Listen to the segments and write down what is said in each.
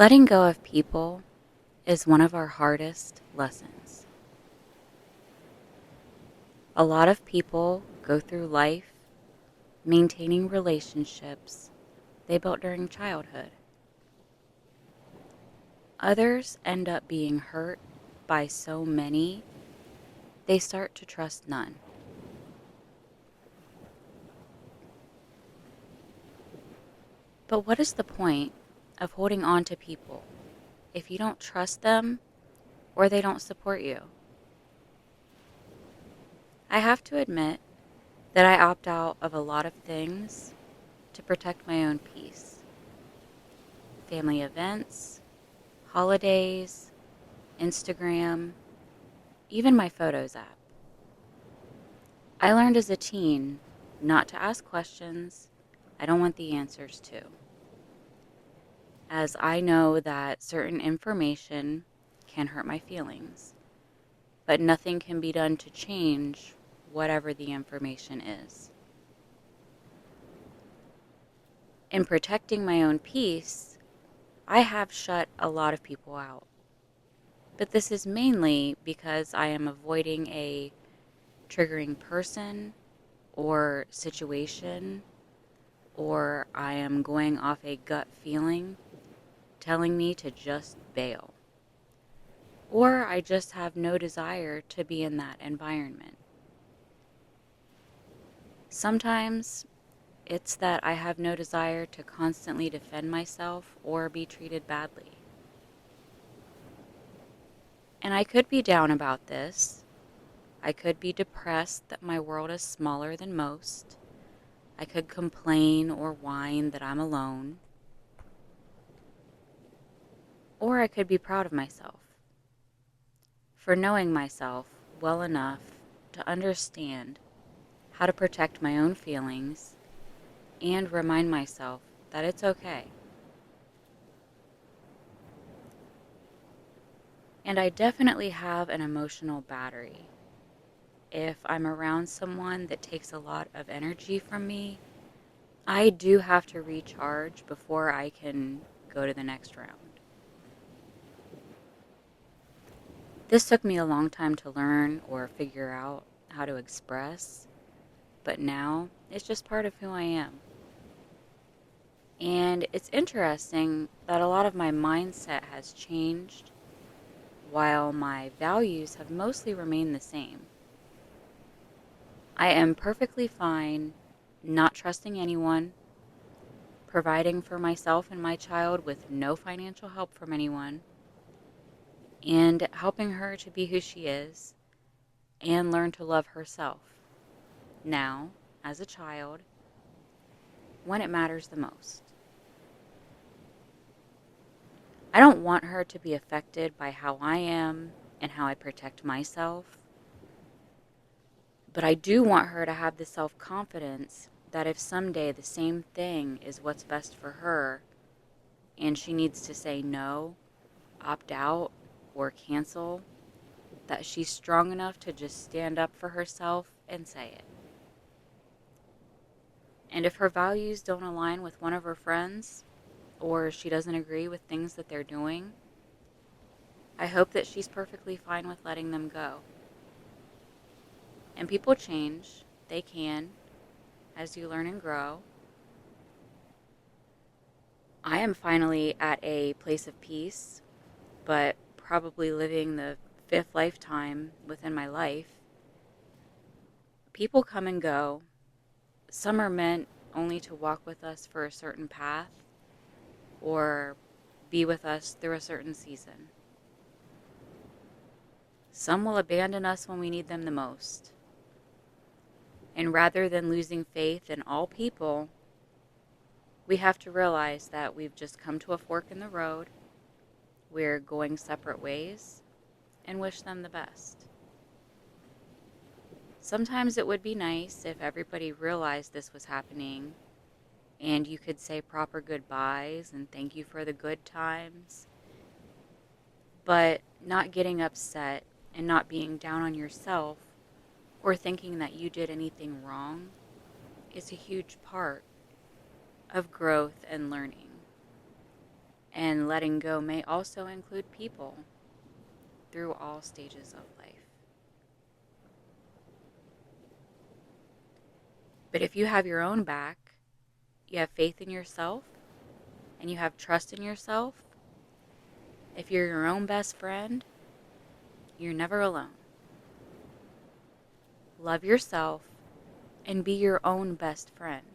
Letting go of people is one of our hardest lessons. A lot of people go through life maintaining relationships they built during childhood. Others end up being hurt by so many, they start to trust none. But what is the point of holding on to people if you don't trust them or they don't support you? I have to admit that I opt out of a lot of things to protect my own peace. Family events, holidays, Instagram, even my Photos app. I learned as a teen not to ask questions I don't want the answers to, as I know that certain information can hurt my feelings, but nothing can be done to change whatever the information is. In protecting my own peace, I have shut a lot of people out. But this is mainly because I am avoiding a triggering person or situation, or I am going off a gut feeling telling me to just bail. Or I just have no desire to be in that environment. Sometimes it's that I have no desire to constantly defend myself or be treated badly. And I could be down about this. I could be depressed that my world is smaller than most. I could complain or whine that I'm alone. Or I could be proud of myself for knowing myself well enough to understand how to protect my own feelings and remind myself that it's okay. And I definitely have an emotional battery. If I'm around someone that takes a lot of energy from me, I do have to recharge before I can go to the next round. This took me a long time to learn or figure out how to express, but now it's just part of who I am. And it's interesting that a lot of my mindset has changed while my values have mostly remained the same. I am perfectly fine not trusting anyone, providing for myself and my child with no financial help from anyone, and helping her to be who she is and learn to love herself now, as a child, when it matters the most. I don't want her to be affected by how I am and how I protect myself, but I do want her to have the self-confidence that if someday the same thing is what's best for her and she needs to say no, opt out, or cancel, that she's strong enough to just stand up for herself and say it. And if her values don't align with one of her friends, or she doesn't agree with things that they're doing, I hope that she's perfectly fine with letting them go. And people change. They can, as you learn and grow. I am finally at a place of peace, but probably living the fifth lifetime within my life. People come and go. Some are meant only to walk with us for a certain path or be with us through a certain season. Some will abandon us when we need them the most. And rather than losing faith in all people, we have to realize that we've just come to a fork in the road. We're going separate ways, and wish them the best. Sometimes it would be nice if everybody realized this was happening and you could say proper goodbyes and thank you for the good times. But not getting upset and not being down on yourself or thinking that you did anything wrong is a huge part of growth and learning. And letting go may also include people through all stages of life. But if you have your own back, you have faith in yourself, and you have trust in yourself, if you're your own best friend, you're never alone. Love yourself and be your own best friend.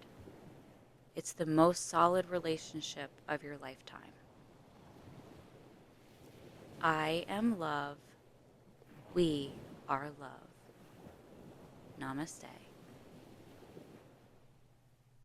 It's the most solid relationship of your lifetime. I am love. We are love. Namaste.